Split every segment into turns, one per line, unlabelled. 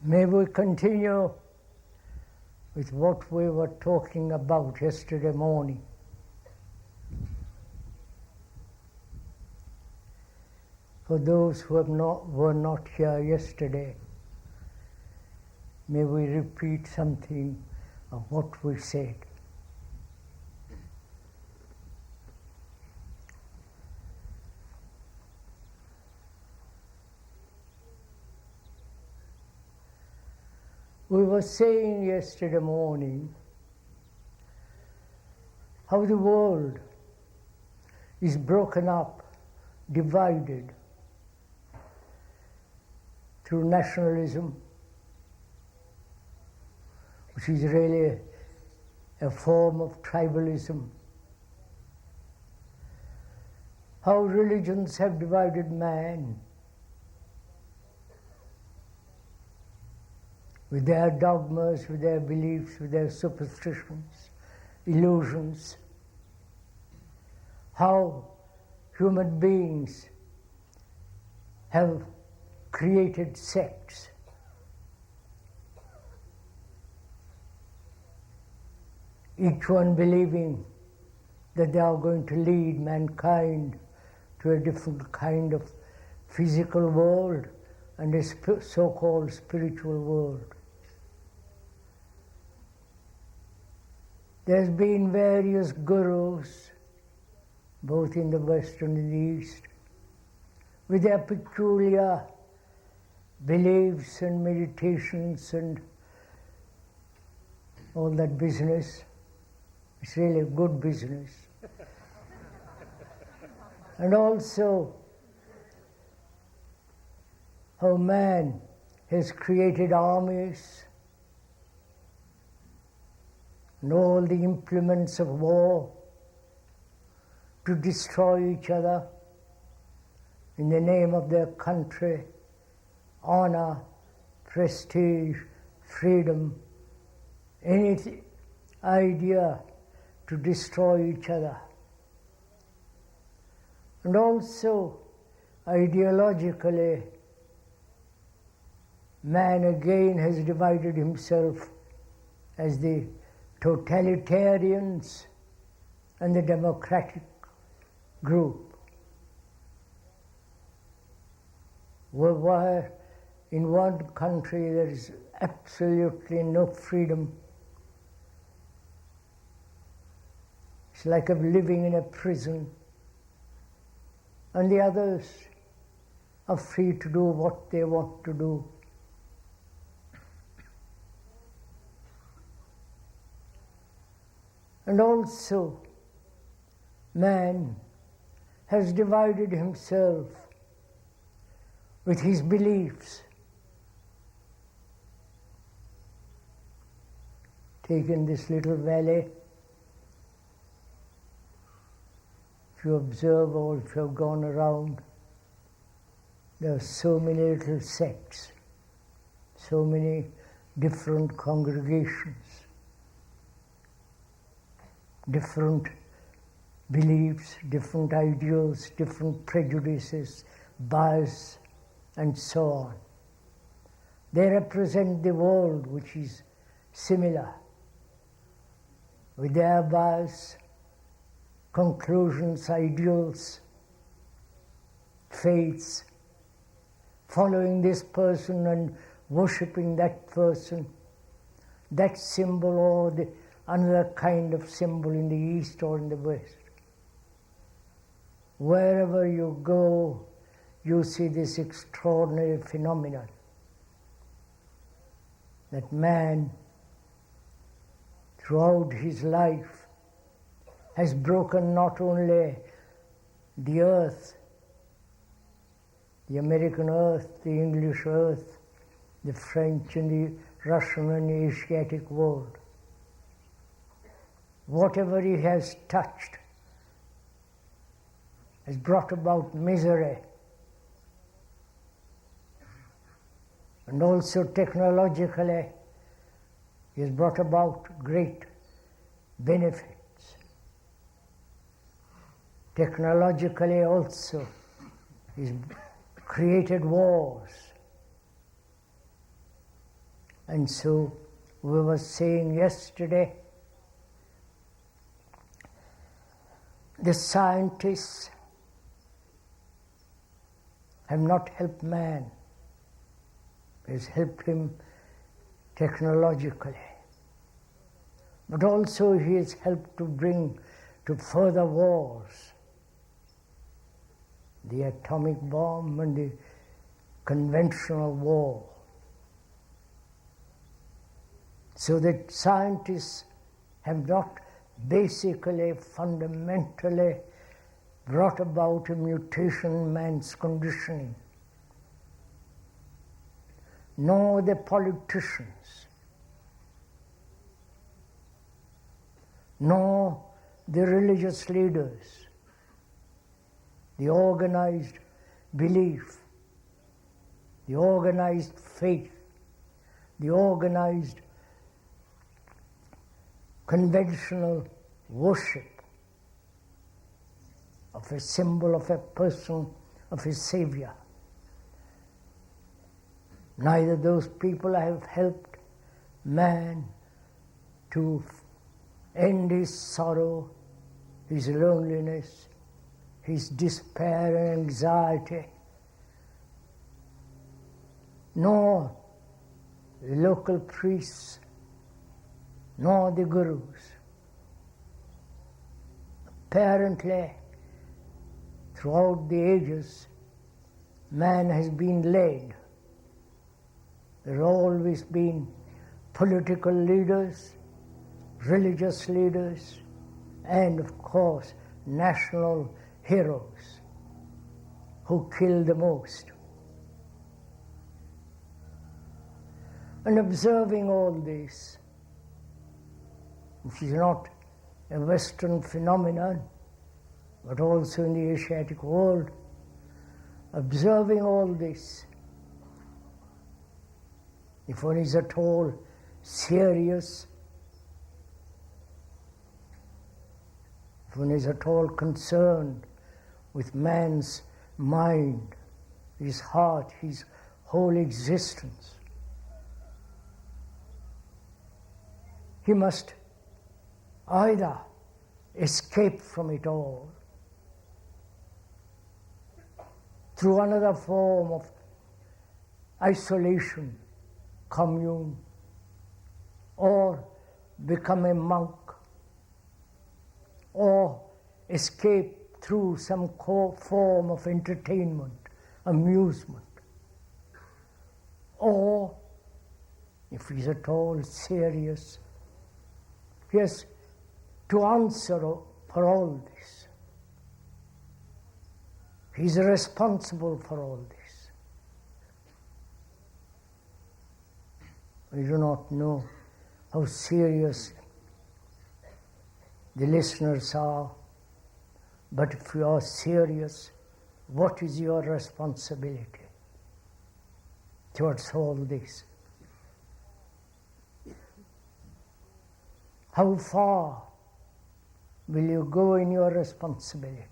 May we continue with what we were talking about yesterday morning. For those who were not here yesterday, may we repeat something of what we said. We were saying yesterday morning how the world is broken up, divided through nationalism, which is really a form of tribalism. How religions have divided man with their dogmas, with their beliefs, with their superstitions, illusions. How human beings have created sects. Each one believing that they are going to lead mankind to a different kind of physical world and a so-called spiritual world. There's been various gurus, both in the West and in the East, with their peculiar beliefs and meditations and all that business. It's really a good business. And also how man has created armies and all the implements of war to destroy each other in the name of their country, honor, prestige, freedom, any idea to destroy each other. And also, ideologically, man again has divided himself as the totalitarians and the democratic group. Where in one country there is absolutely no freedom. It's like living in a prison. And the others are free to do what they want to do. And also, man has divided himself with his beliefs. Take in this little valley, if you observe or if you have gone around, there are so many little sects, so many different congregations, different beliefs, different ideals, different prejudices, bias, and so on. They represent the world which is similar, with their bias, conclusions, ideals, faiths, following this person and worshipping that person, that symbol or the another kind of symbol in the East or in the West. Wherever you go, you see this extraordinary phenomenon that man, throughout his life, has broken not only the earth, the American earth, the English earth, the French and the Russian and the Asiatic world. Whatever he has touched has brought about misery. And also technologically, he has brought about great benefits. Technologically also, he's created wars. And so we were saying yesterday, the scientists have not helped man, has helped him technologically. But also he has helped to bring to further wars, the atomic bomb and the conventional war. So that scientists have not basically, fundamentally brought about a mutation in man's conditioning, nor the politicians, nor the religious leaders, the organized belief, the organized faith, the organized conventional worship of a symbol of a person, of a savior. Neither those people have helped man to end his sorrow, his loneliness, his despair and anxiety, nor the local priests, nor the gurus. Apparently, throughout the ages, man has been led. There have always been political leaders, religious leaders, and of course, national heroes who kill the most. And observing all this, which is not a Western phenomenon, but also in the Asiatic world, observing all this, if one is at all serious, if one is at all concerned with man's mind, his heart, his whole existence, he must either escape from it all through another form of isolation, commune, or become a monk, or escape through some form of entertainment, amusement, or, if he's at all serious, he has to answer for all this. He's responsible for all this. We do not know how serious the listeners are, but if you are serious, what is your responsibility towards all this? How far will you go in your responsibility?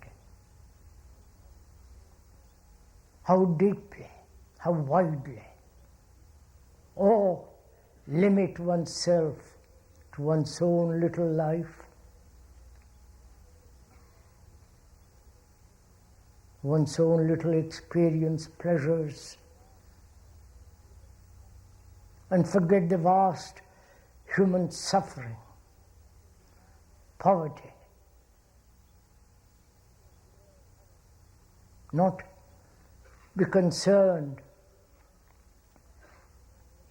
How deeply, how widely? Or limit oneself to one's own little life, one's own little experience, pleasures, and forget the vast human suffering, poverty. Not be concerned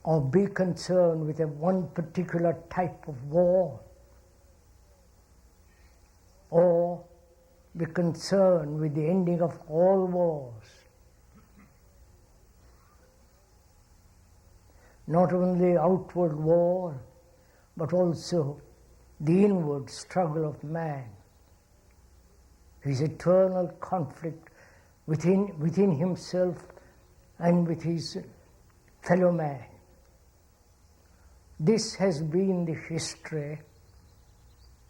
or be concerned with one particular type of war, or be concerned with the ending of all wars. Not only outward war, but also the inward struggle of man, his eternal conflict within himself and with his fellow man. This has been the history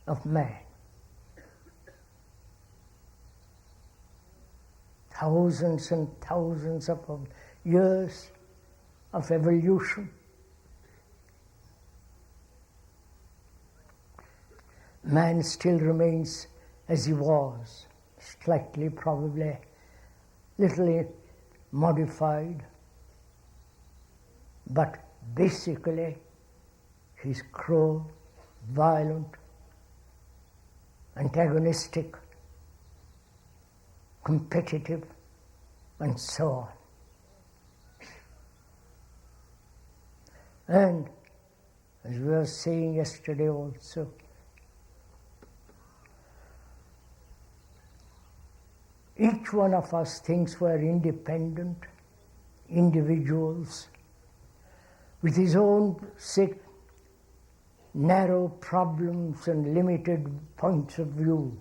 of man. Thousands and thousands of years of evolution, man still remains as he was, slightly probably, little modified, but basically he's cruel, violent, antagonistic, competitive, and so on. And as we were saying yesterday also, each one of us thinks we're independent individuals with his own narrow problems and limited points of view.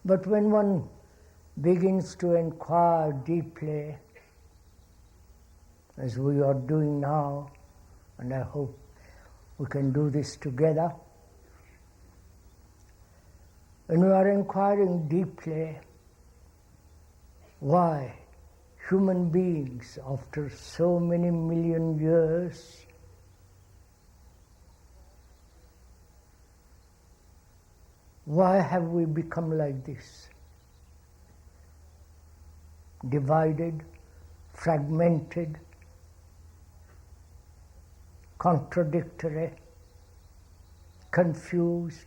But when one begins to inquire deeply, as we are doing now, and I hope we can do this together, when we are inquiring deeply why human beings, after so many million years, why have we become like this? Divided, fragmented, contradictory, confused,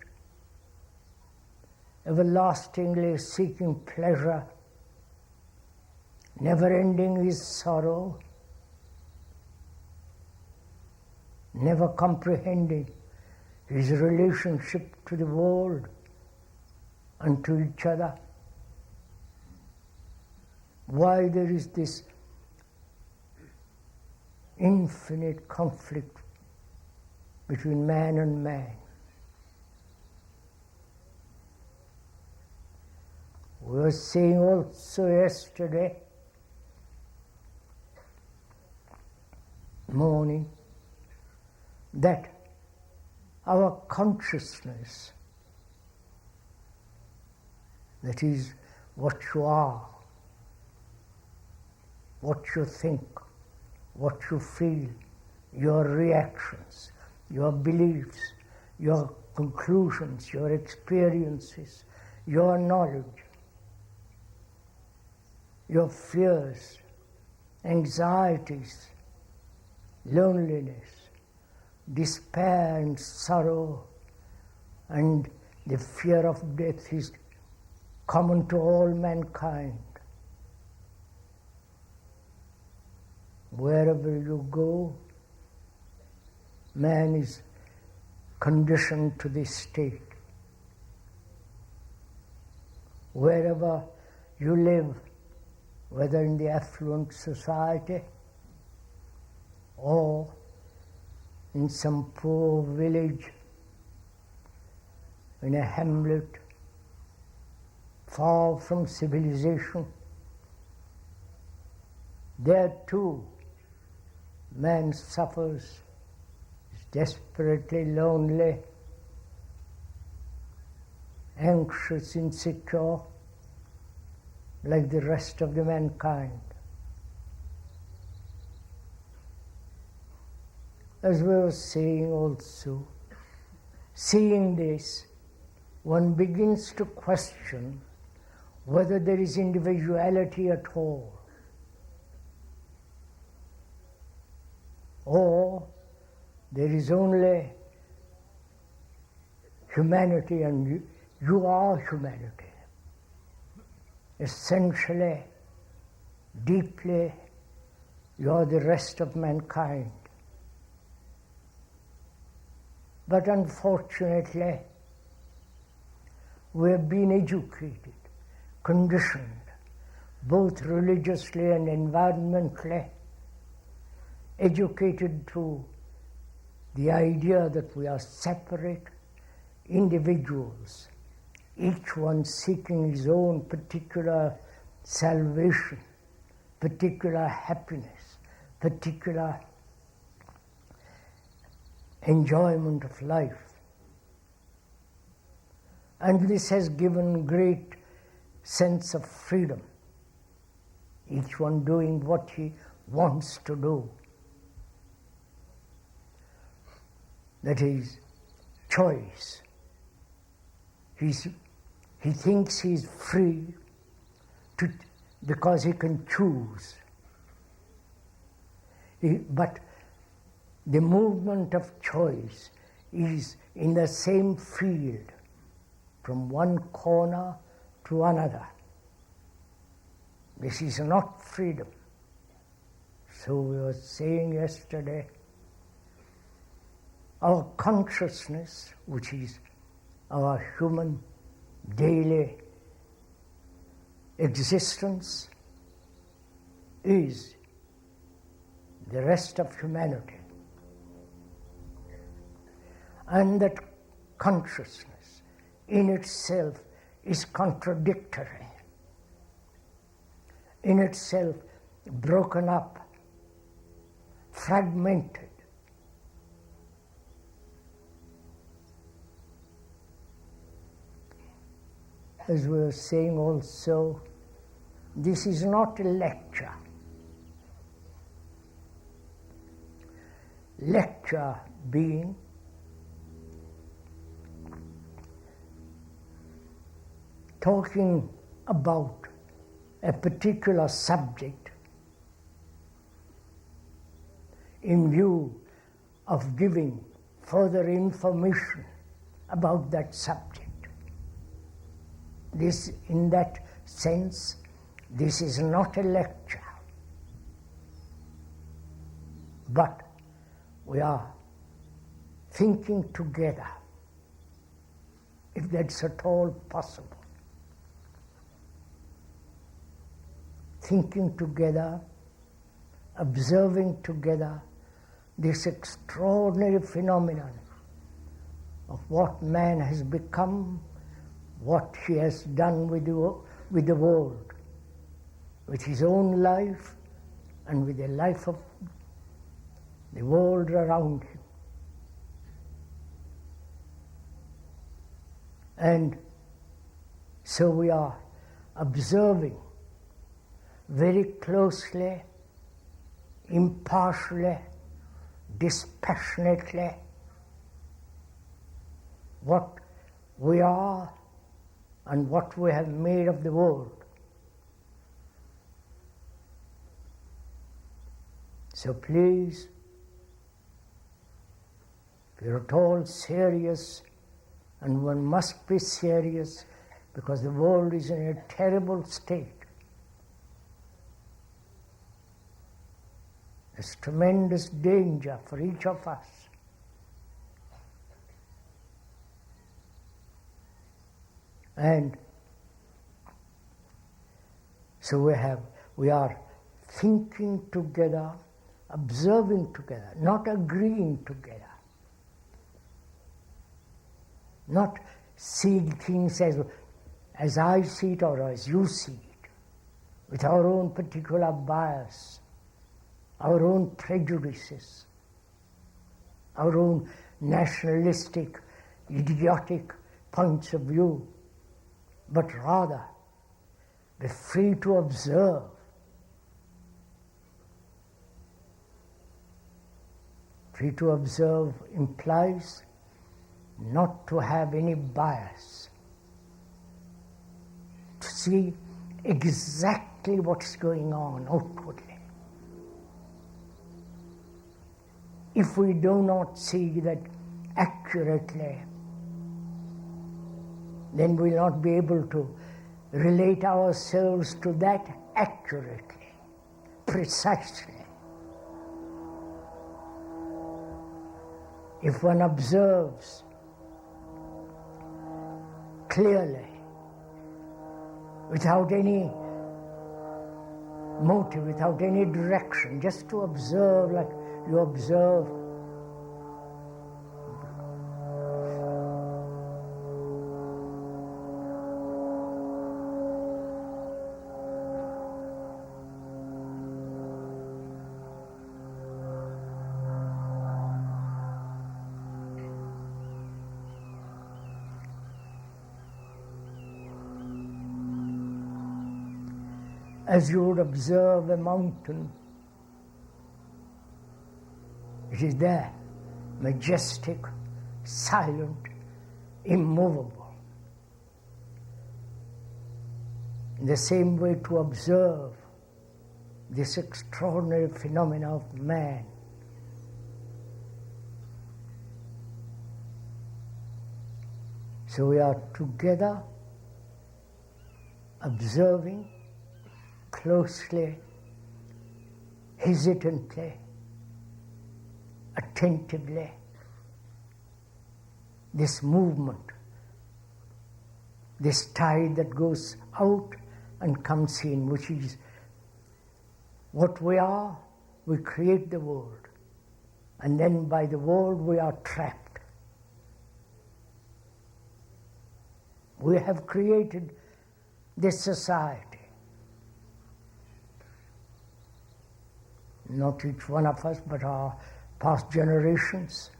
everlastingly seeking pleasure, never ending his sorrow, never comprehending his relationship to the world and to each other. Why there is this infinite conflict between man and man. We were saying also yesterday morning that our consciousness, that is what you are, what you think, what you feel, your reactions, your beliefs, your conclusions, your experiences, your knowledge, your fears, anxieties, loneliness, despair and sorrow, and the fear of death is common to all mankind. Wherever you go, man is conditioned to this state. Wherever you live, whether in the affluent society or in some poor village, in a hamlet, far from civilization, there too man suffers, is desperately lonely, anxious, insecure, like the rest of the mankind. As we were saying also, seeing this, one begins to question whether there is individuality at all, or there is only humanity, and you are humanity. Essentially, deeply, you are the rest of mankind. But unfortunately, we have been educated, conditioned, both religiously and environmentally, educated to the idea that we are separate individuals, each one seeking his own particular salvation, particular happiness, particular enjoyment of life. And this has given great sense of freedom, each one doing what he wants to do. that is choice. He thinks he's free because he can choose. But the movement of choice is in the same field, from one corner to another. This is not freedom. So we were saying yesterday, our consciousness, which is our human daily existence, is the rest of humanity. And that consciousness in itself is contradictory, in itself broken up, fragmented. As we were saying also, this is not a lecture. Lecture being talking about a particular subject in view of giving further information about that subject. This, in that sense, this is not a lecture, but we are thinking together, if that's at all possible. Thinking together, observing together this extraordinary phenomenon of what man has become, what he has done with the world, with his own life and with the life of the world around him. And so we are observing very closely, impartially, dispassionately what we are and what we have made of the world. So please, if you're at all serious, and one must be serious because the world is in a terrible state. There's tremendous danger for each of us. And so we are thinking together, observing together, not agreeing together, not seeing things as I see it or as you see it, with our own particular bias, our own prejudices, our own nationalistic, idiotic points of view, but rather be free to observe. Free to observe implies not to have any bias, to see exactly what's going on outwardly. If we do not see that accurately, then we'll not be able to relate ourselves to that accurately, precisely. If one observes clearly, without any motive, without any direction, just to observe like you observe as you would observe a mountain. It is there. majestic, silent, immovable. In the same way, to observe this extraordinary phenomena of man. So we are together observing closely, hesitantly, attentively, this movement, this tide that goes out and comes in, which is what we are. We create the world, and then by the world we are trapped. We have created this society. Not each one of us, but our past generations.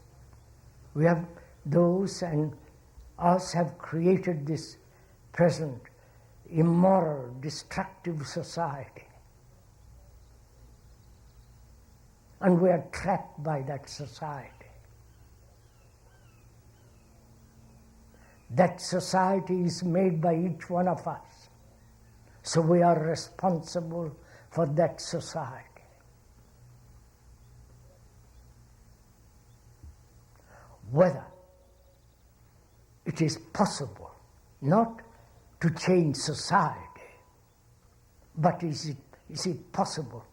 We have those and us have created this present immoral, destructive society. And we are trapped by that society. That society is made by each one of us. So we are responsible for that society. Whether it is possible not to change society, but is it possible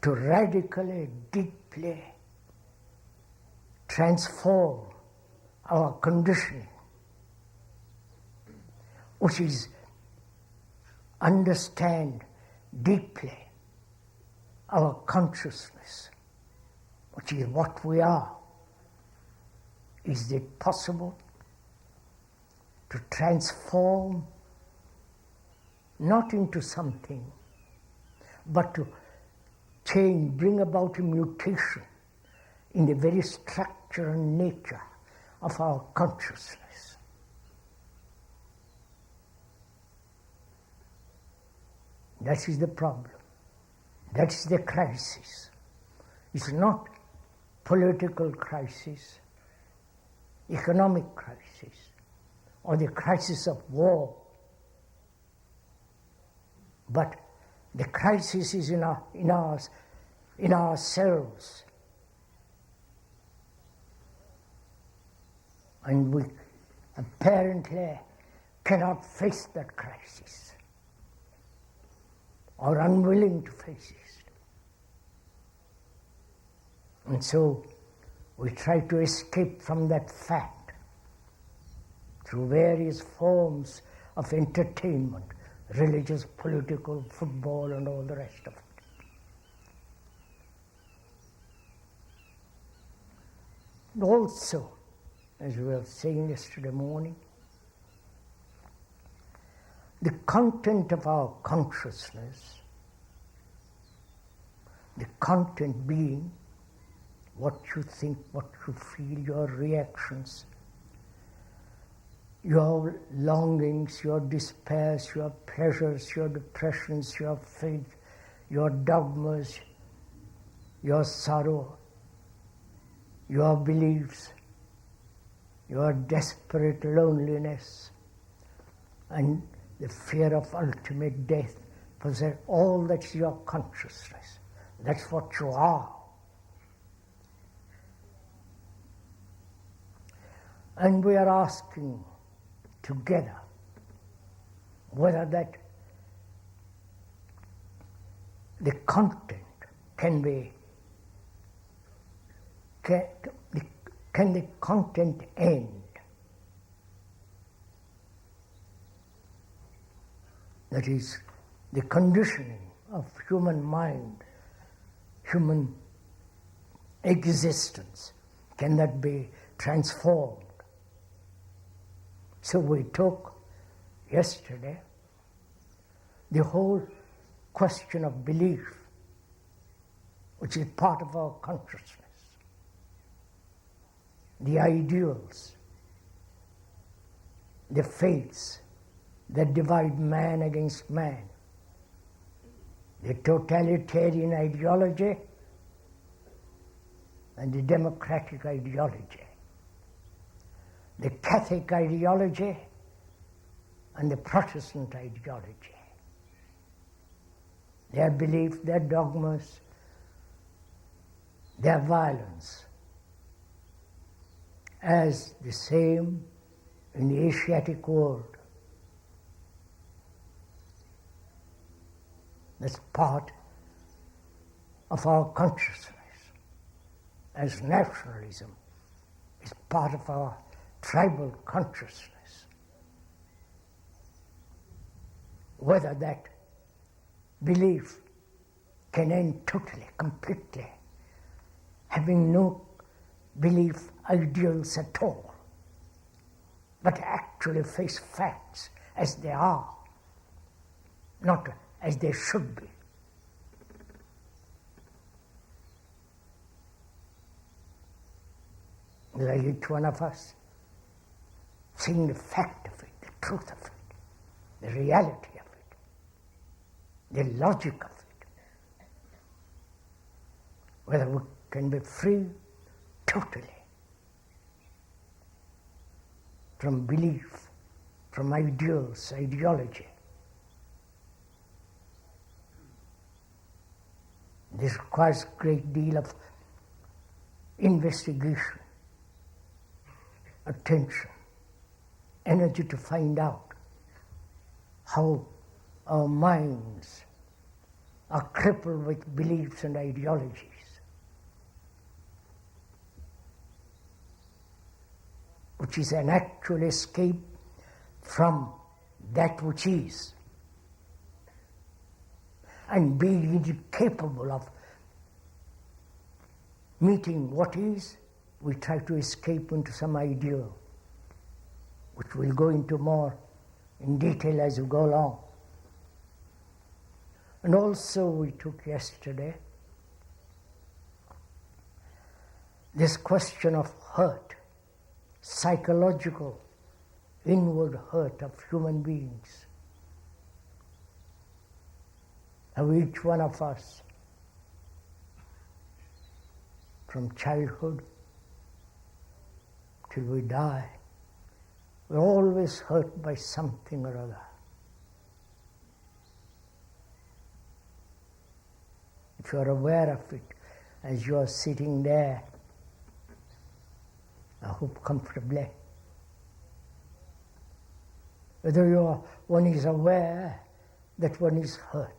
to radically, deeply transform our conditioning, which is understand deeply our consciousness, which is what we are. Is it possible to transform not into something, but to change, bring about a mutation in the very structure and nature of our consciousness? That is the problem. That is the crisis. It's not political crisis, economic crisis, or the crisis of war. But the crisis is in ourselves. And we apparently cannot face that crisis, or unwilling to face it. And so we try to escape from that fact through various forms of entertainment, religious, political, football, and all the rest of it. And also, as we were saying yesterday morning, the content of our consciousness, the content being what you think, what you feel, your reactions, your longings, your despairs, your pleasures, your depressions, your faith, your dogmas, your sorrow, your beliefs, your desperate loneliness, and the fear of ultimate death. Possess all that's your consciousness. That's what you are. And we are asking together whether that the content can the content end? That is, the conditioning of human mind, human existence, can that be transformed? So we took yesterday the whole question of belief, which is part of our consciousness, the ideals, the faiths that divide man against man, the totalitarian ideology and the democratic ideology, the Catholic ideology and the Protestant ideology. Their belief, their dogmas, their violence, as the same in the Asiatic world. That's part of our consciousness, as nationalism is part of our tribal consciousness. Whether that belief can end totally, completely, having no belief ideals at all, but actually face facts as they are, not as they should be. Like each one of us seeing the fact of it, the truth of it, the reality of it, the logic of it. Whether we can be free totally from belief, from ideals, ideology. This requires a great deal of investigation, attention, energy to find out how our minds are crippled with beliefs and ideologies. Which is an actual escape from that which is. And being incapable of meeting what is, we try to escape into some ideal, which we'll go into more in detail as we go along. And also we took yesterday this question of hurt, psychological, inward hurt of human beings. How each one of us, from childhood till we die, we're always hurt by something or other. If you're aware of it as you're sitting there, I hope comfortably, whether one is aware that one is hurt.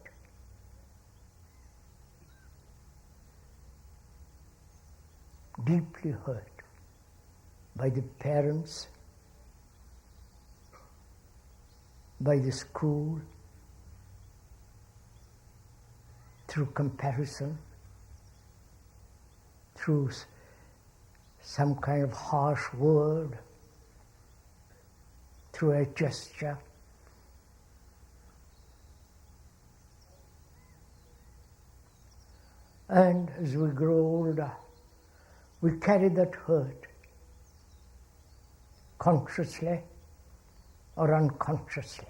Deeply hurt by the parents, by the school, through comparison, through some kind of harsh word, through a gesture. And as we grow older, we carry that hurt, consciously or unconsciously,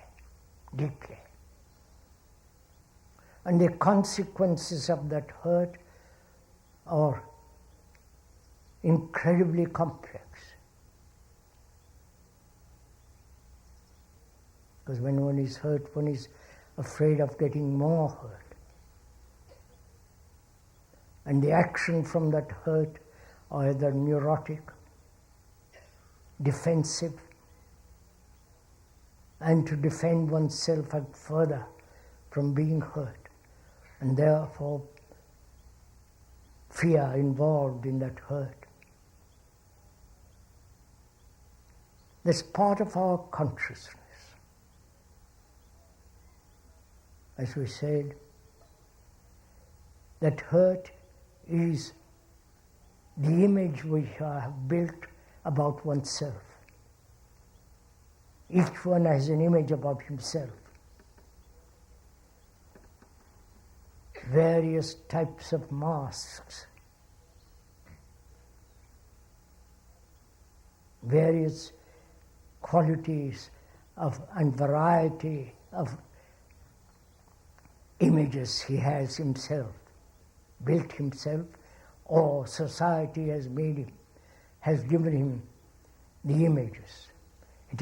deeply. And the consequences of that hurt are incredibly complex. Because when one is hurt, one is afraid of getting more hurt. And the action from that hurt are either neurotic, defensive, and to defend oneself further from being hurt. And therefore, fear involved in that hurt. That's part of our consciousness. As we said, that hurt is the image we have built about oneself. Each one has an image about himself. Various types of masks, various qualities of and variety of images he has himself, built himself, or society has made him, has given him the images. It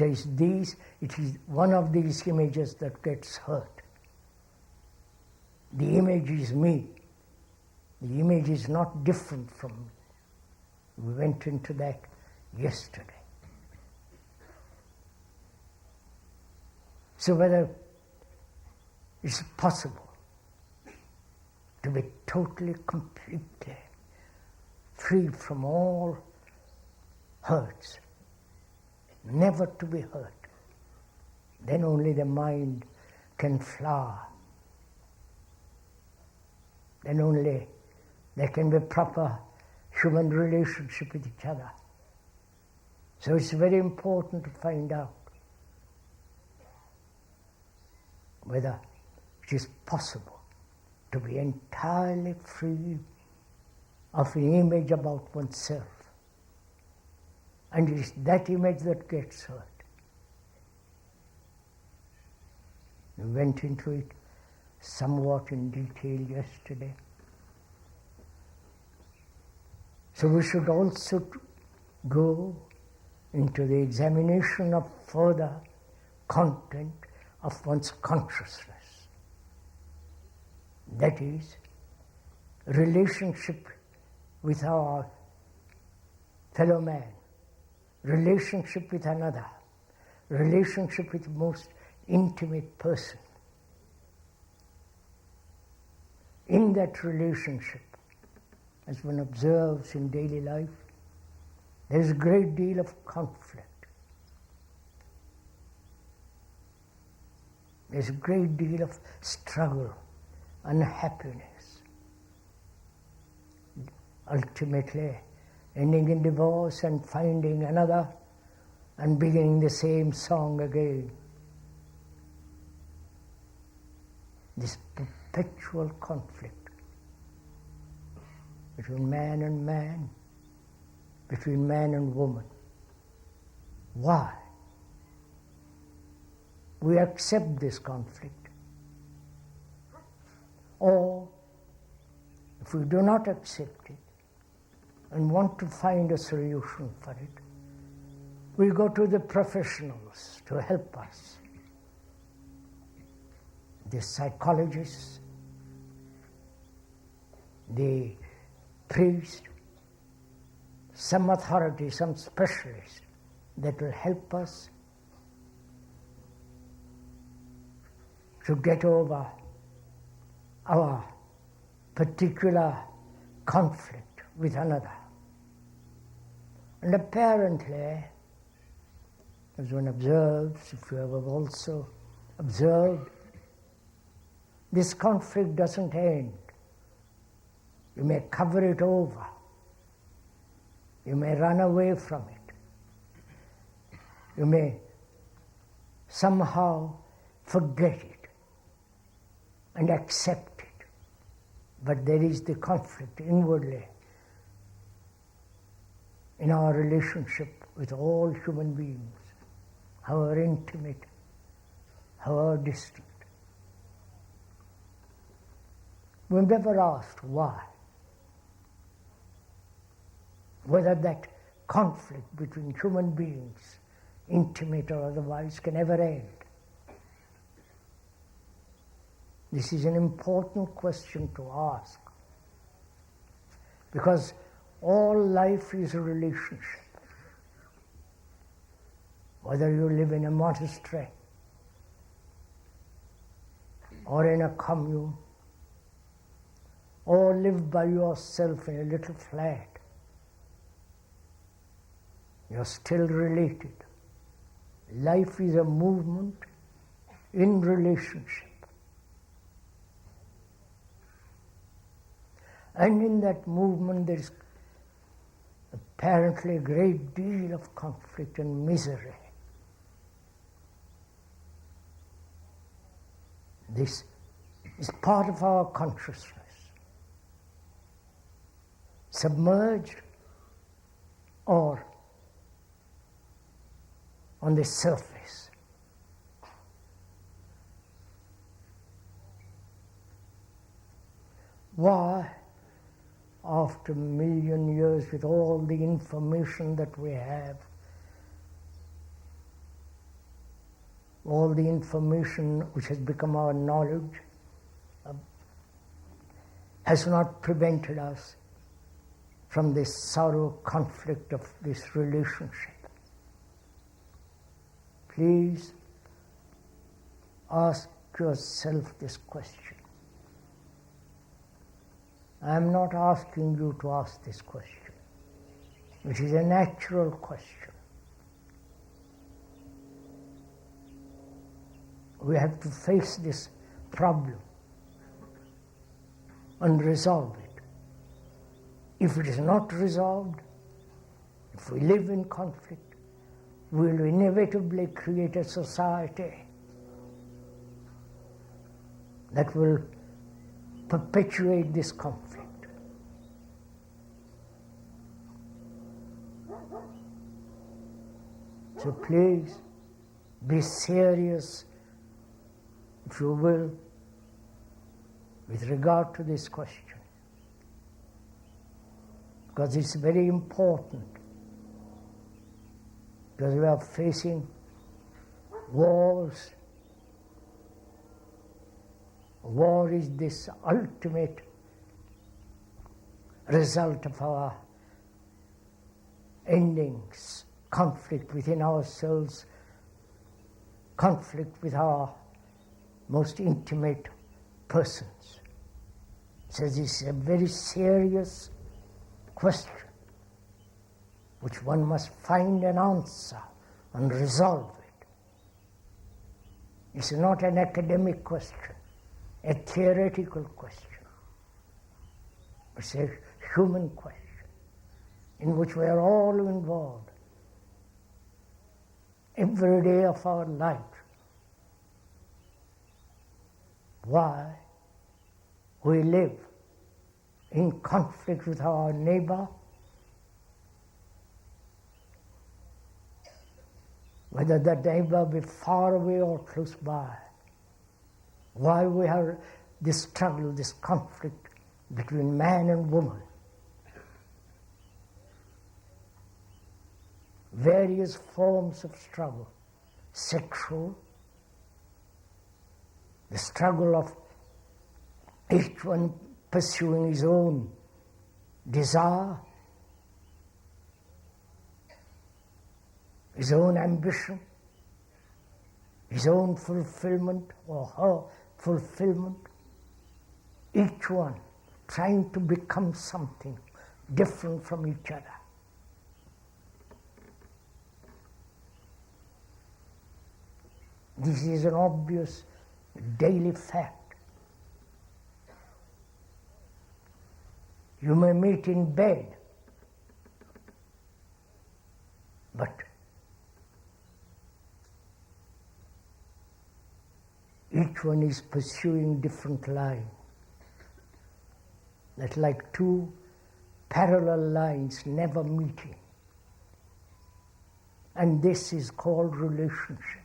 is one of these images that gets hurt. The image is me. The image is not different from me. We went into that yesterday. So whether it's possible to be totally, completely free from all hurts, never to be hurt, then only the mind can flower. Then only there can be proper human relationship with each other. So it's very important to find out whether it is possible to be entirely free of an image about oneself. And it is that image that gets hurt. We went into it somewhat in detail yesterday. So we should also go into the examination of further content of one's consciousness. That is, relationship with our fellow man, relationship with another, relationship with the most intimate person. In that relationship, as one observes in daily life, there is a great deal of conflict. There's a great deal of struggle, unhappiness, ultimately ending in divorce and finding another and beginning the same song again. This perpetual conflict between man and man, between man and woman. Why? We accept this conflict. Or, if we do not accept it and want to find a solution for it, we go to the professionals to help us. The psychologists, the priest, some authority, some specialist that will help us to get over our particular conflict with another. And apparently, as one observes, if you have also observed, this conflict doesn't end. You may cover it over. You may run away from it. You may somehow forget it and accept it. But there is the conflict inwardly in our relationship with all human beings, however intimate, however distant. We've never asked why. Whether that conflict between human beings, intimate or otherwise, can ever end. This is an important question to ask, because all life is a relationship. Whether you live in a monastery or in a commune, or live by yourself in a little flat, you're still related. Life is a movement in relationship. And in that movement there is apparently a great deal of conflict and misery. This is part of our consciousness. Submerged or on the surface. Why after a million years with all the information that we have, all the information which has become our knowledge, has not prevented us from this sorrow conflict of this relationship. Please ask yourself this question. I am not asking you to ask this question, which is a natural question. We have to face this problem and resolve it. If it is not resolved, if we live in conflict, we will inevitably create a society that will perpetuate this conflict. So please be serious, if you will, with regard to this question, because it's very important, because we are facing wars. War is this ultimate result of our endings, conflict within ourselves, conflict with our most intimate persons. So this is a very serious question which one must find an answer and resolve it. It's not an academic question, a theoretical question. It's a human question in which we are all involved every day of our life. Why we live in conflict with our neighbor, whether that neighbor be far away or close by. Why we have this struggle, this conflict between man and woman. Various forms of struggle, sexual, the struggle of each one pursuing his own desire, his own ambition, his own fulfillment or her fulfillment, each one trying to become something different from each other. This is an obvious daily fact. You may meet in bed, but each one is pursuing different lines. That's like two parallel lines never meeting. And this is called relationship,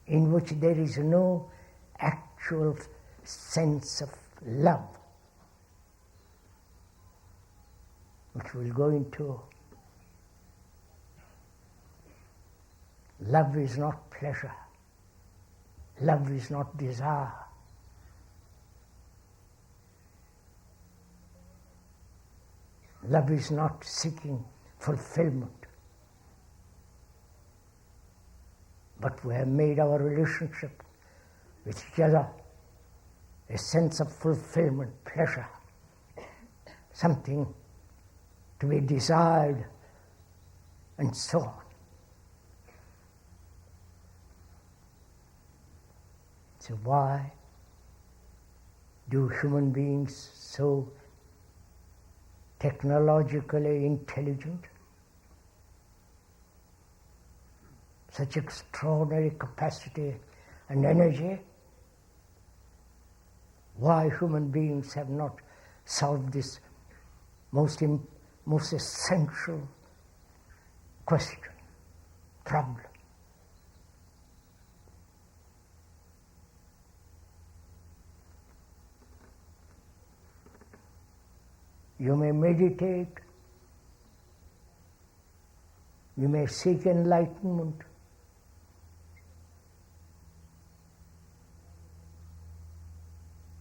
in which there is no actual sense of love, which we'll go into. Love is not pleasure. Love is not desire. Love is not seeking fulfillment. But we have made our relationship with each other a sense of fulfillment, pleasure, something to be desired, and so on. So why do human beings, so technologically intelligent, such extraordinary capacity and energy, why human beings have not solved this most essential question, problem? You may meditate, you may seek enlightenment,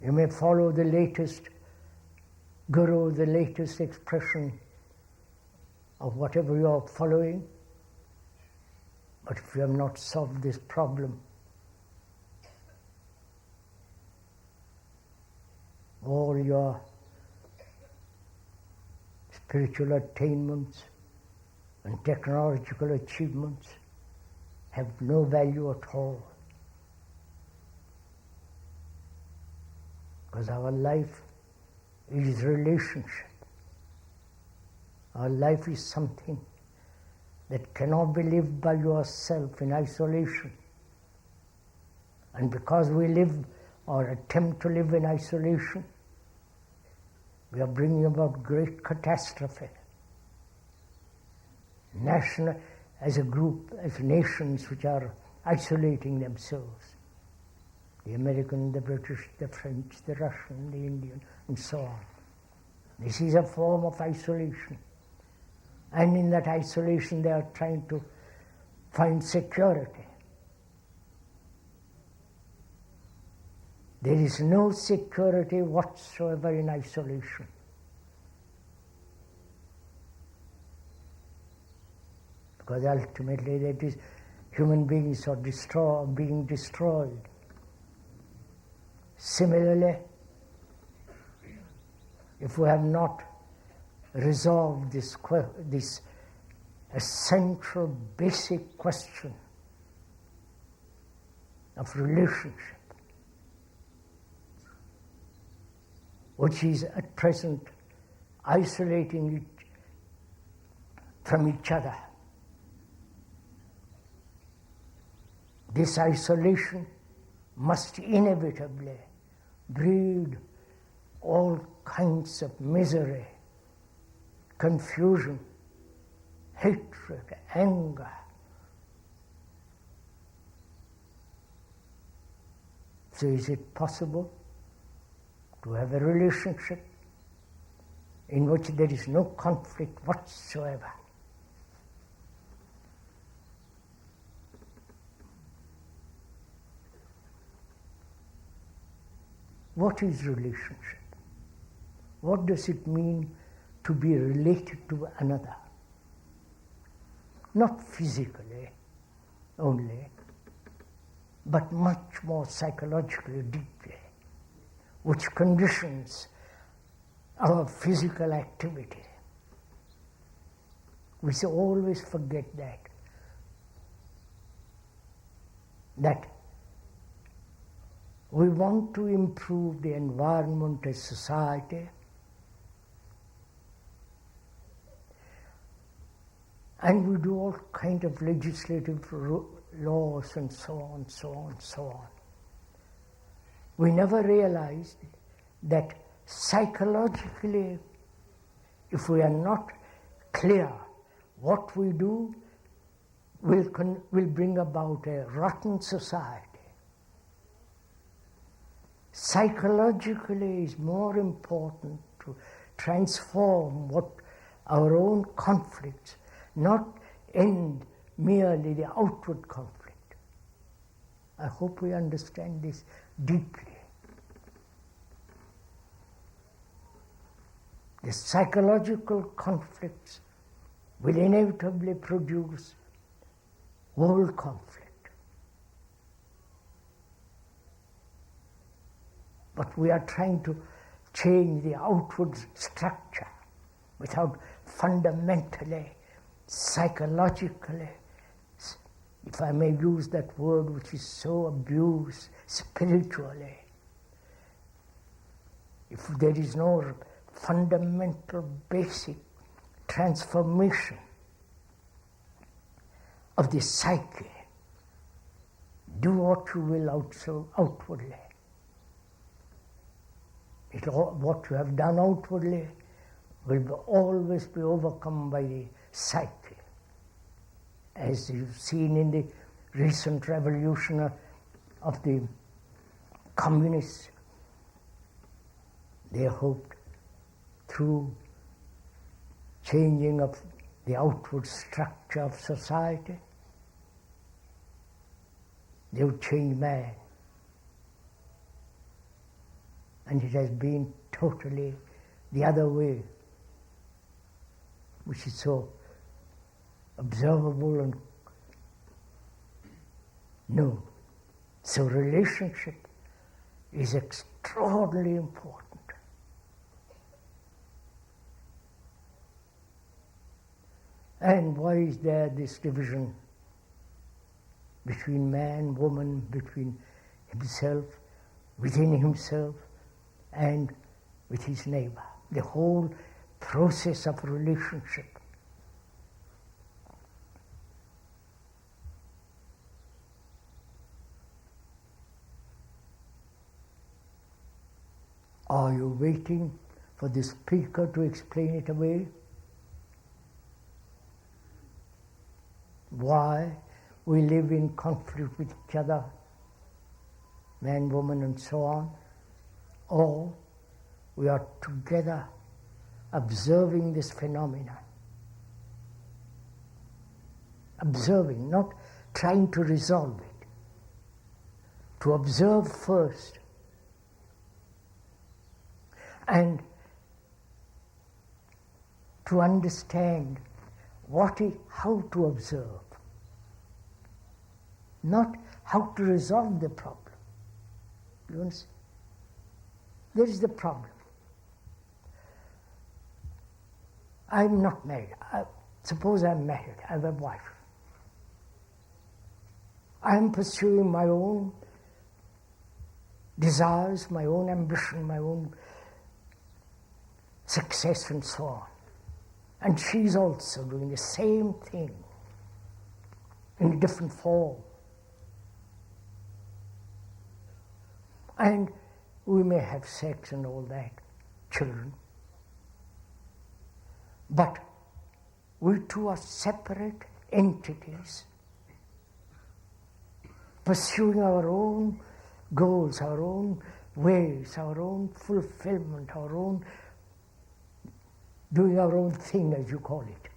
you may follow the latest guru, the latest expression of whatever you are following, but if you have not solved this problem, all your spiritual attainments and technological achievements have no value at all. Because our life is relationship. Our life is something that cannot be lived by yourself in isolation. And because we live or attempt to live in isolation, we are bringing about great catastrophe. As a group, as nations which are isolating themselves, the American, the British, the French, the Russian, the Indian, and so on. This is a form of isolation. And in that isolation they are trying to find security. There is no security whatsoever in isolation. Because ultimately that is, human beings are being destroyed. Similarly, if we have not resolved this essential, basic question of relationship, which is at present isolating it from each other. This isolation must inevitably breed all kinds of misery, confusion, hatred, anger. So is it possible to have a relationship in which there is no conflict whatsoever? What is relationship? What does it mean to be related to another? Not physically only, but much more psychologically, deeply, which conditions our physical activity. We always forget that we want to improve the environment as society, and we do all kind of legislative laws and so on, so on, so on. We never realized that psychologically, if we are not clear, what we do will bring about a rotten society. Psychologically is more important to transform what our own conflicts, not end merely the outward conflict. I hope we understand this deeply. The psychological conflicts will inevitably produce world conflict. But we are trying to change the outward structure without fundamentally, psychologically, if I may use that word which is so abused, spiritually. If there is no fundamental, basic transformation of the psyche, do what you will outwardly. What you have done outwardly will always be overcome by the psyche. As you've seen in the recent revolution of the communists, they hoped through changing of the outward structure of society. They would change man. And it has been totally the other way, which is so observable and known. So relationship is extraordinarily important. And why is there this division between man, woman, between himself, within himself, and with his neighbor? The whole process of relationship. Are you waiting for the speaker to explain it away? Why we live in conflict with each other, man, woman, and so on? Or we are together observing this phenomenon. Observing, not trying to resolve it. To observe first. And to understand how to observe, not how to resolve the problem. You understand? There is the problem. I'm not married. Suppose I'm married, I have a wife. I'm pursuing my own desires, my own ambition, my own success and so on. And she's also doing the same thing in a different form. And we may have sex and all that, children. But we two are separate entities, pursuing our own goals, our own ways, our own fulfillment, our own doing our own thing, as you call it.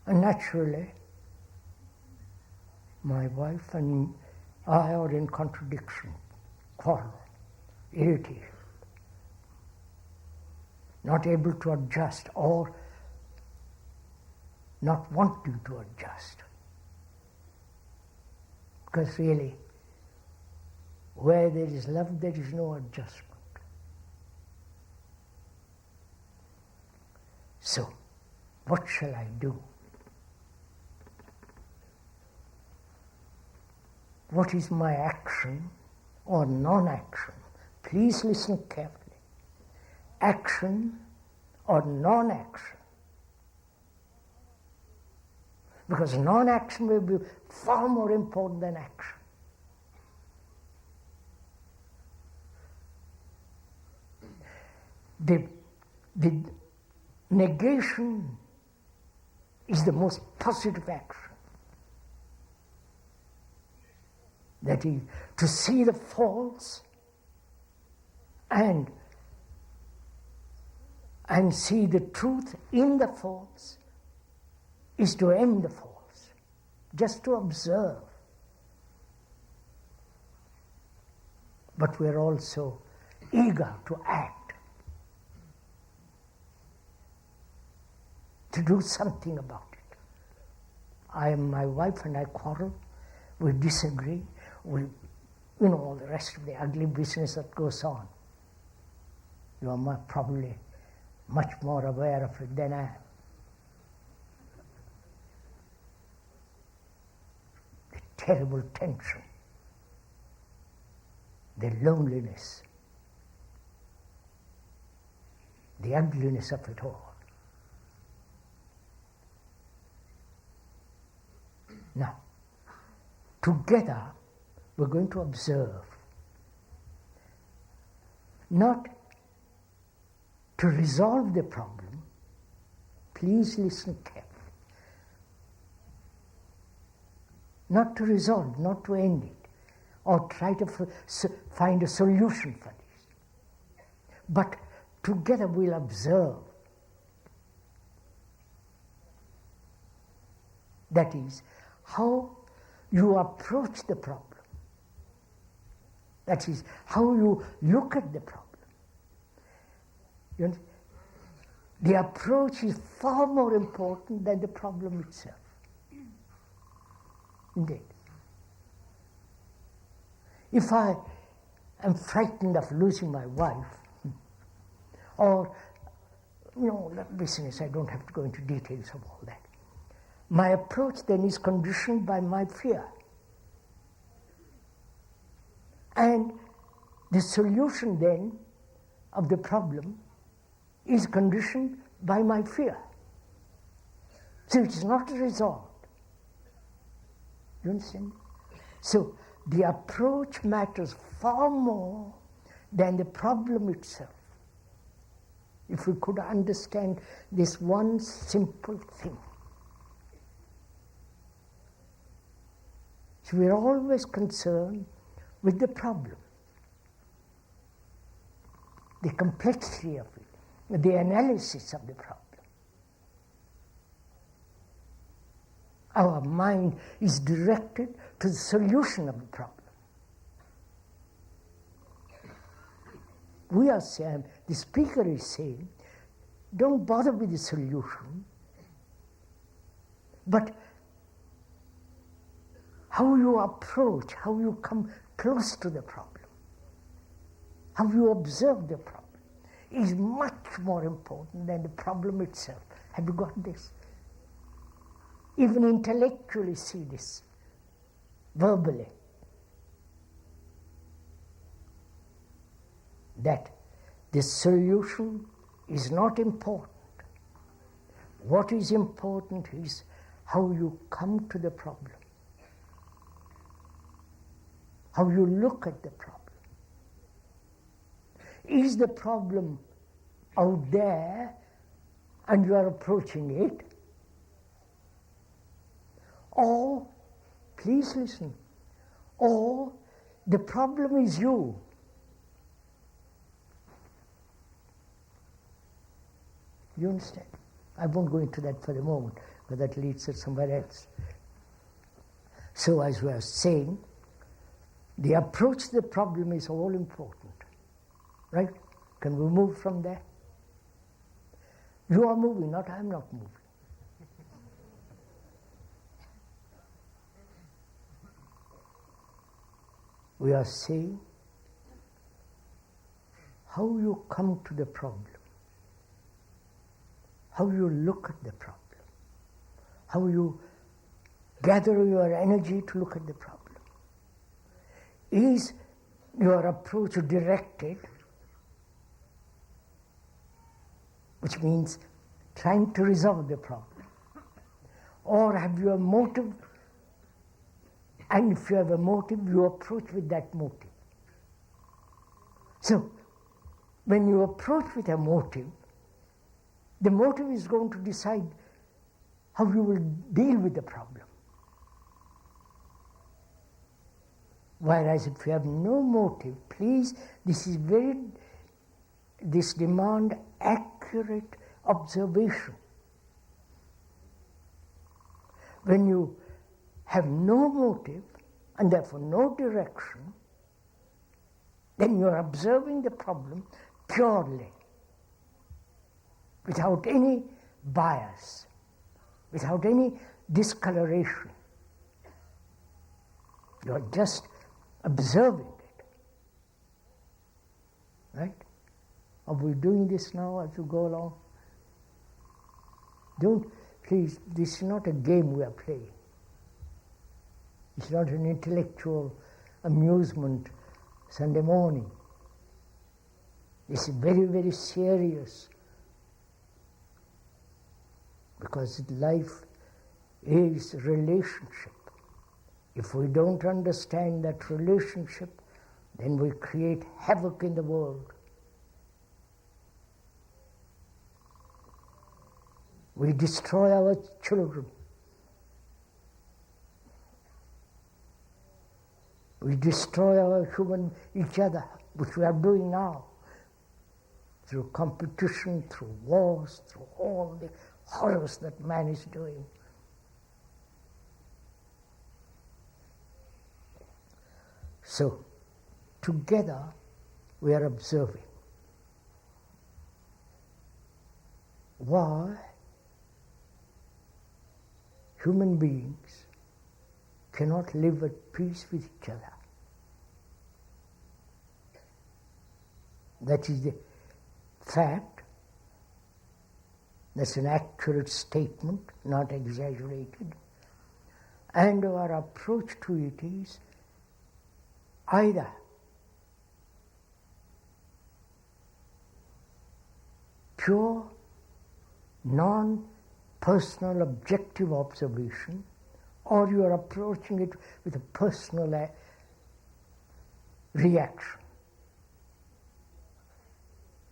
And naturally, my wife and I are in contradiction, quarrel, irritation, not able to adjust or not wanting to adjust. Because really, where there is love, there is no adjustment. So, what shall I do? What is my action or non-action? Please listen carefully. Action or non-action? Because non-action will be far more important than action. The negation is the most positive action. That is, to see the false and see the truth in the false is to end the false, just to observe. But we are also eager to act, to do something about it. My wife and I quarrel, we disagree, all the rest of the ugly business that goes on. You are probably much more aware of it than I am. The terrible tension, the loneliness, the ugliness of it all. Now, together we're going to observe, not to resolve the problem. Please listen carefully. Not to resolve, not to end it. or try to find a solution for this. But together we'll observe. That is, how you approach the problem. That is, how you look at the problem. You know, the approach is far more important than the problem itself. Indeed. If I am frightened of losing my wife, or, business, I don't have to go into details of all that. My approach then is conditioned by my fear. And the solution then of the problem is conditioned by my fear. So it is not resolved. You understand? So the approach matters far more than the problem itself. If we could understand this one simple thing. So we are always concerned with the problem, the complexity of it, the analysis of the problem. Our mind is directed to the solution of the problem. We are saying, the speaker is saying, don't bother with the solution, but how you approach, how you come close to the problem, how you observe the problem is much more important than the problem itself. Have you got this? Even intellectually see this, verbally, that the solution is not important. What is important is how you come to the problem, how you look at the problem. Is the problem out there and you are approaching it? Or, please listen, or the problem is you. You understand? I won't go into that for the moment, but that leads us somewhere else. So as we are saying, the approach to the problem is all important. Right? Can we move from there? You are moving, not I am not moving. We are saying how you come to the problem, how you look at the problem, how you gather your energy to look at the problem. Is your approach directed, which means trying to resolve the problem, or have you a motive? And if you have a motive, you approach with that motive. So, when you approach with a motive, the motive is going to decide how you will deal with the problem. Whereas if you have no motive, please, this demands accurate observation. When you have no motive and therefore no direction, then you are observing the problem purely, without any bias, without any discoloration. You are just observing it. Right? Are we doing this now as we go along? Please, this is not a game we are playing. It's not an intellectual amusement Sunday morning. It's very, very serious, because life is relationship. If we don't understand that relationship, then we create havoc in the world. We destroy our children. We destroy each other, which we are doing now, through competition, through wars, through all the horrors that man is doing. So, together we are observing. Why human beings cannot live at peace with each other. That is the fact. That's an accurate statement, not exaggerated. And our approach to it is either pure, non-personal, objective observation, or you are approaching it with a personal reaction.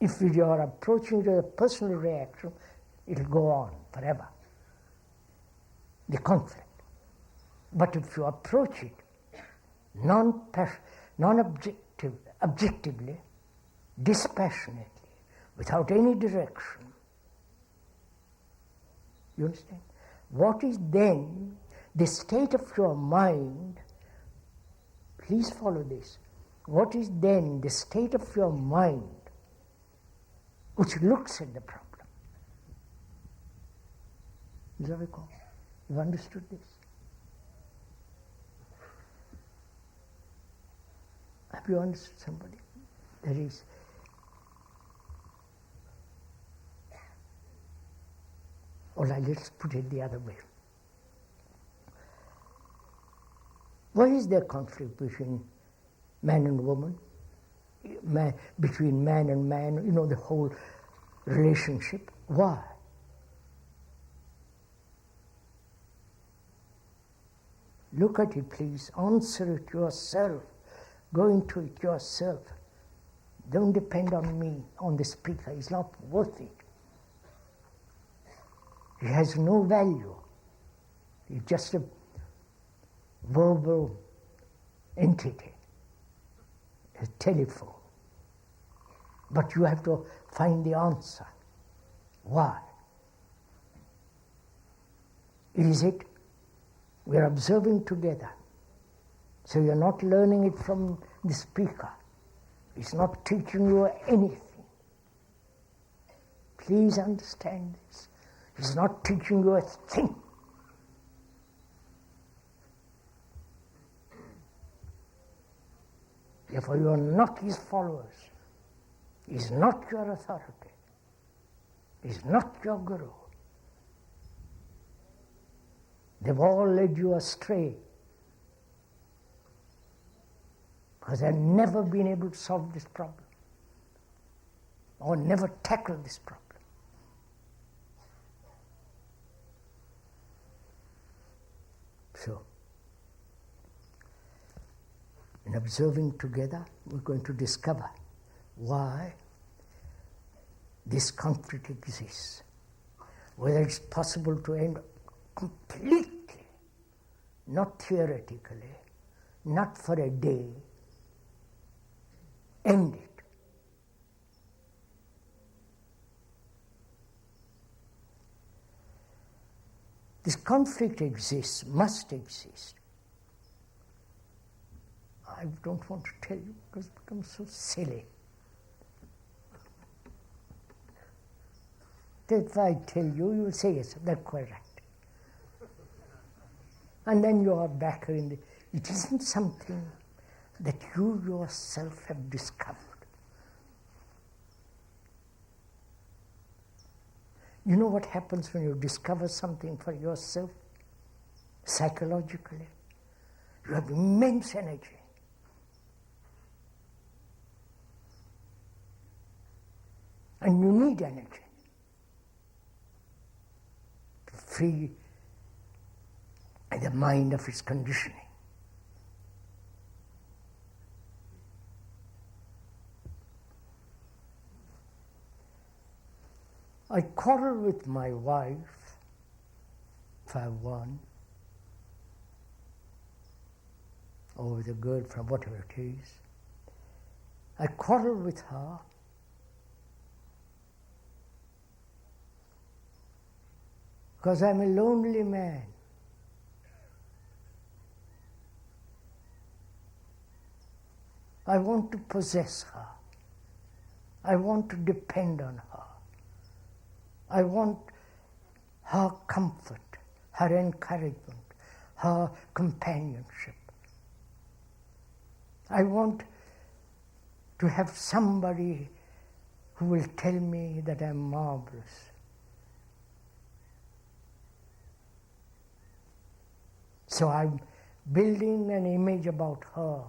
If you are approaching it with a personal reaction, it will go on forever, the conflict. But if you approach it objectively, dispassionately, without any direction, you understand? What is then the state of your mind? Please follow this. What is then the state of your mind which looks at the problem? You've understood this? Have you understood somebody? There is. All right, let's put it the other way. Why is there conflict between man and woman? Between man and man, the whole relationship? Why? Look at it, please. Answer it yourself. Go into it yourself. Don't depend on me, on the speaker. It's not worth it. It has no value. It's just a verbal entity, a telephone. But you have to find the answer. Why? Is it we're observing together? So you're not learning it from the speaker. It's not teaching you anything. Please understand this. It's not teaching you a thing. Therefore you are not his followers. He is not your authority. He is not your guru. They've all led you astray, because they've never been able to solve this problem, or never tackled this problem. So, in observing together, we're going to discover why this conflict exists, whether it's possible to end completely, not theoretically, not for a day, end it. This conflict exists, must exist. I don't want to tell you because it becomes so silly. If I tell you, you will say, yes, that's quite right. And then you are back in the, it isn't something that you yourself have discovered. You know what happens when you discover something for yourself, psychologically? You have immense energy. And you need energy to free the mind of its conditioning. I quarrel with my wife, if I have one, or with a girlfriend, whatever it is. I quarrel with her. Because I'm a lonely man. I want to possess her. I want to depend on her. I want her comfort, her encouragement, her companionship. I want to have somebody who will tell me that I'm marvelous. So I'm building an image about her.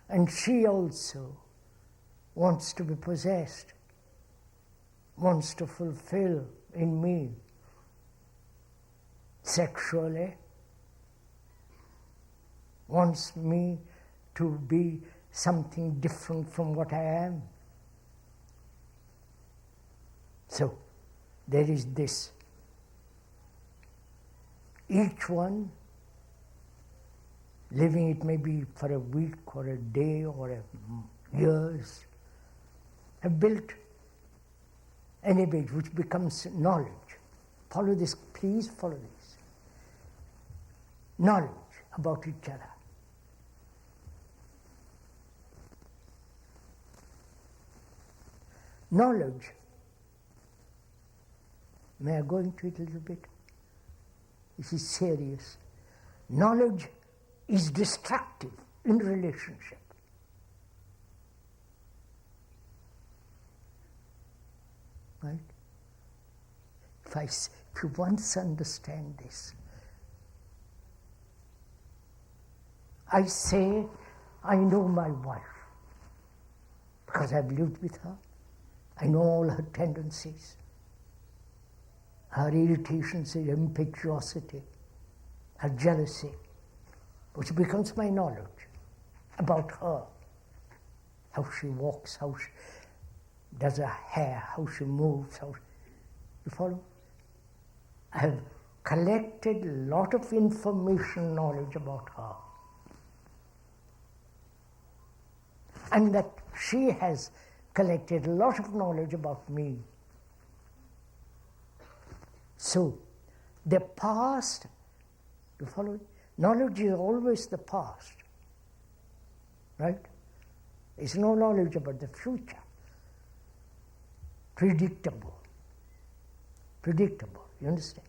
And she also wants to be possessed, wants to fulfill in me sexually, wants me to be something different from what I am. So there is this. Each one living, it may be for a week or a day or years, have built an image which becomes knowledge. Follow this, please follow this. Knowledge about each other. Knowledge. May I go into it a little bit? This is serious. Knowledge is destructive in relationship. Right? If you once understand this, I say I know my wife because I've lived with her. I know all her tendencies, her irritations, her impetuosity, her jealousy, which becomes my knowledge about her, how she walks, how she does her hair, how she moves, you follow? I have collected a lot of information, knowledge about her. And that she has collected a lot of knowledge about me. So, the past, you follow? Knowledge is always the past, right? There's no knowledge about the future. Predictable, you understand?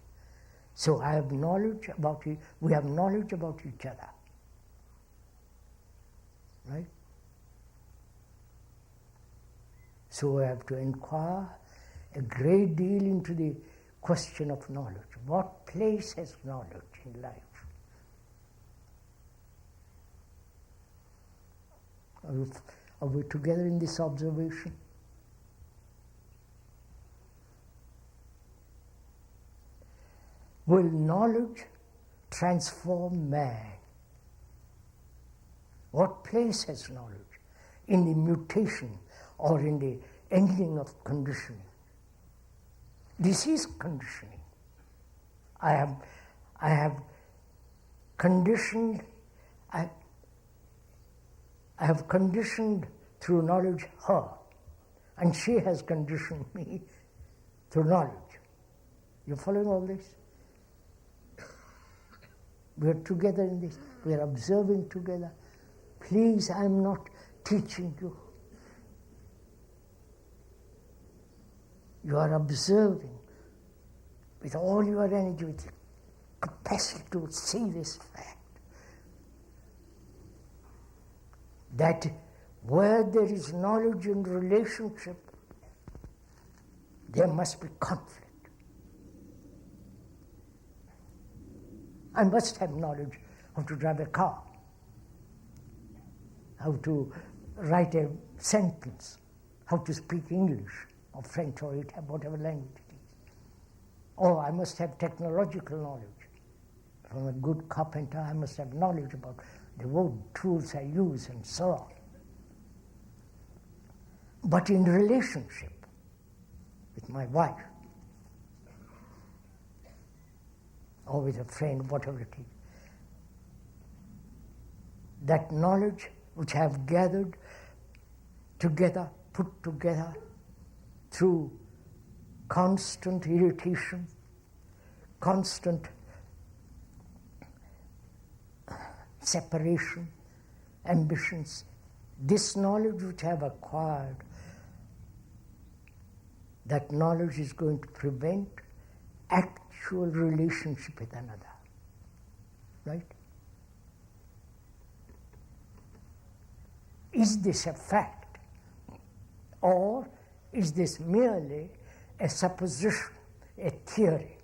So I have knowledge about you, we have knowledge about each other, right? So I have to inquire a great deal into the question of knowledge. What place has knowledge in life? Are we together in this observation? Will knowledge transform man? What place has knowledge in the mutation or in the ending of conditioning? This is conditioning. I have conditioned, I have conditioned through knowledge her, and she has conditioned me through knowledge. You following all this? We are together in this. We are observing together. Please, I am not teaching you. You are observing with all your energy, with capacity to see this fact. That where there is knowledge in relationship, there must be conflict. I must have knowledge how to drive a car, how to write a sentence, how to speak English or French or whatever language it is. Or I must have technological knowledge. From a good carpenter, I must have knowledge about the wood tools I use and so on. But in relationship with my wife, or with a friend, whatever it is. That knowledge which I have gathered together, put together through constant irritation, constant separation, ambitions, this knowledge which I have acquired, that knowledge is going to prevent actual relationship with another. Right? Is this a fact? Or is this merely a supposition, a theory,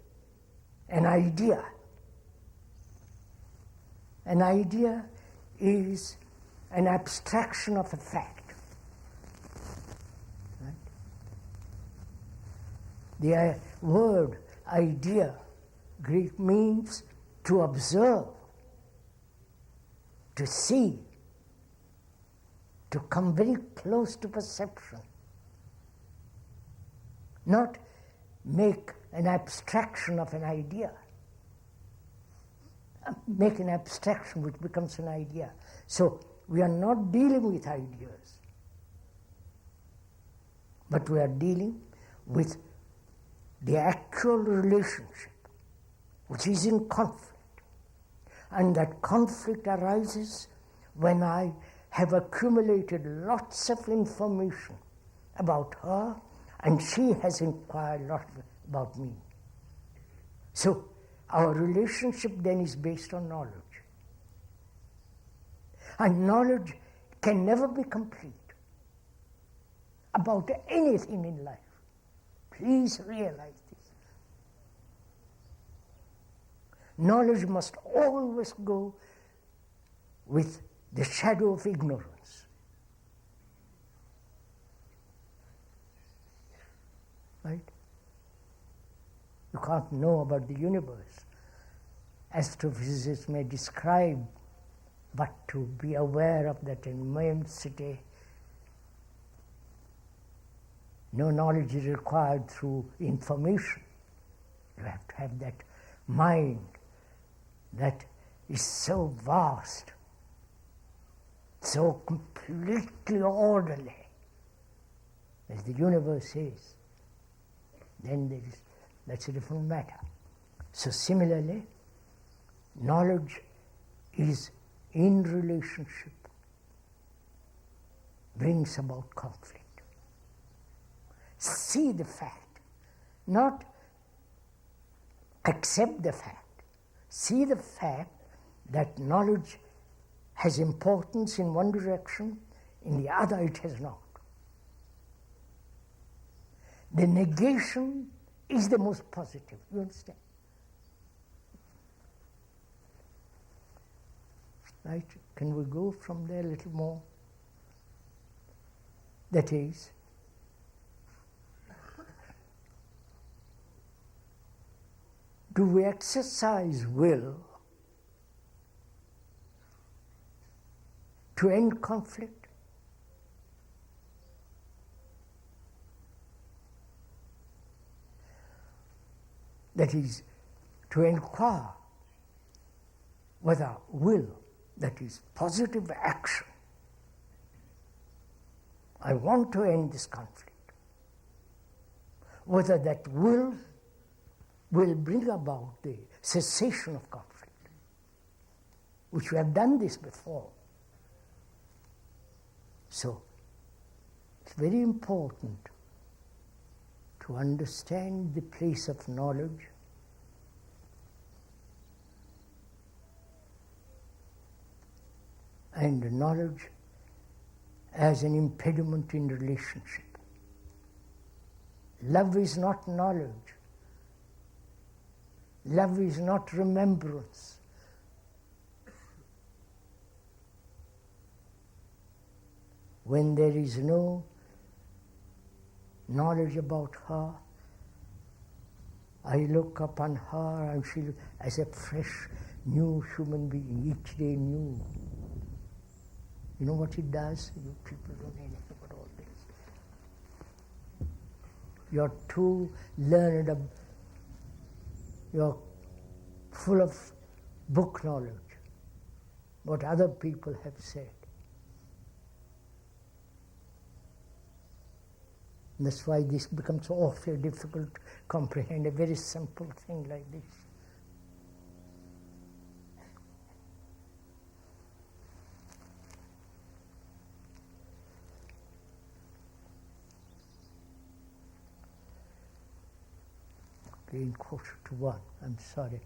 an idea? An idea is an abstraction of a fact. Right? The word idea, Greek, means to observe, to see, to come very close to perception. Not make an abstraction of an idea. Make an abstraction which becomes an idea. So we are not dealing with ideas, but we are dealing with the actual relationship which is in conflict. And that conflict arises when I have accumulated lots of information about her and she has inquired a lot about me. So our relationship then is based on knowledge. And knowledge can never be complete about anything in life. Please realize this. Knowledge must always go with the shadow of ignorance. Right? You can't know about the universe. Astrophysicists may describe, but to be aware of that immensity, no knowledge is required through information. You have to have that mind that is so vast, so completely orderly as the universe is. Then that's a different matter. So similarly, knowledge is in relationship, brings about conflict. See the fact, not accept the fact. See the fact that knowledge has importance in one direction, in the other it has not. The negation is the most positive, you understand? Right? Can we go from there a little more? That is, do we exercise will to end conflict? That is, to inquire whether will, that is positive action, I want to end this conflict, whether that will bring about the cessation of conflict, which we have done this before. So, it's very important to understand the place of knowledge and knowledge as an impediment in relationship. Love is not knowledge. Love is not remembrance. When there is no knowledge about her, I look upon her and she as a fresh, new human being, each day new. You know what it does? You people don't know anything about all this. You're too learned, you're full of book knowledge, what other people have said. And that's why this becomes so awfully difficult to comprehend, a very simple thing like this. In 1:45, I'm sorry.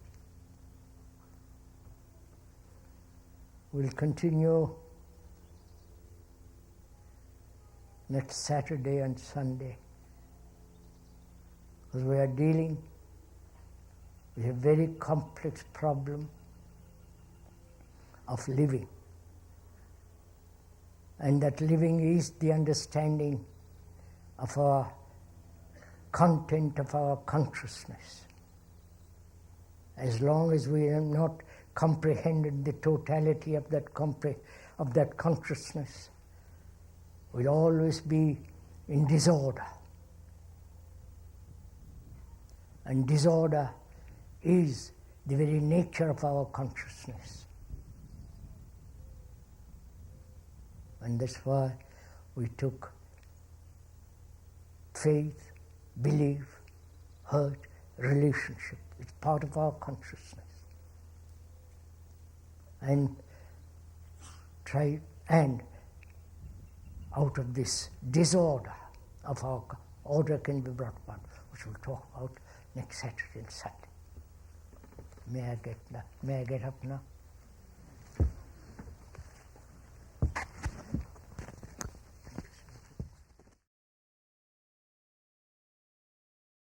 We'll continue next Saturday and Sunday, because we are dealing with a very complex problem of living. And that living is the understanding of our content of our consciousness. As long as we have not comprehended the totality of that consciousness, we'll always be in disorder. And disorder is the very nature of our consciousness. And that's why we took faith, belief, hurt, relationship. It's part of our consciousness. And out of this disorder of our order can be brought about, which we'll talk about next Saturday and Sunday. May I get up now?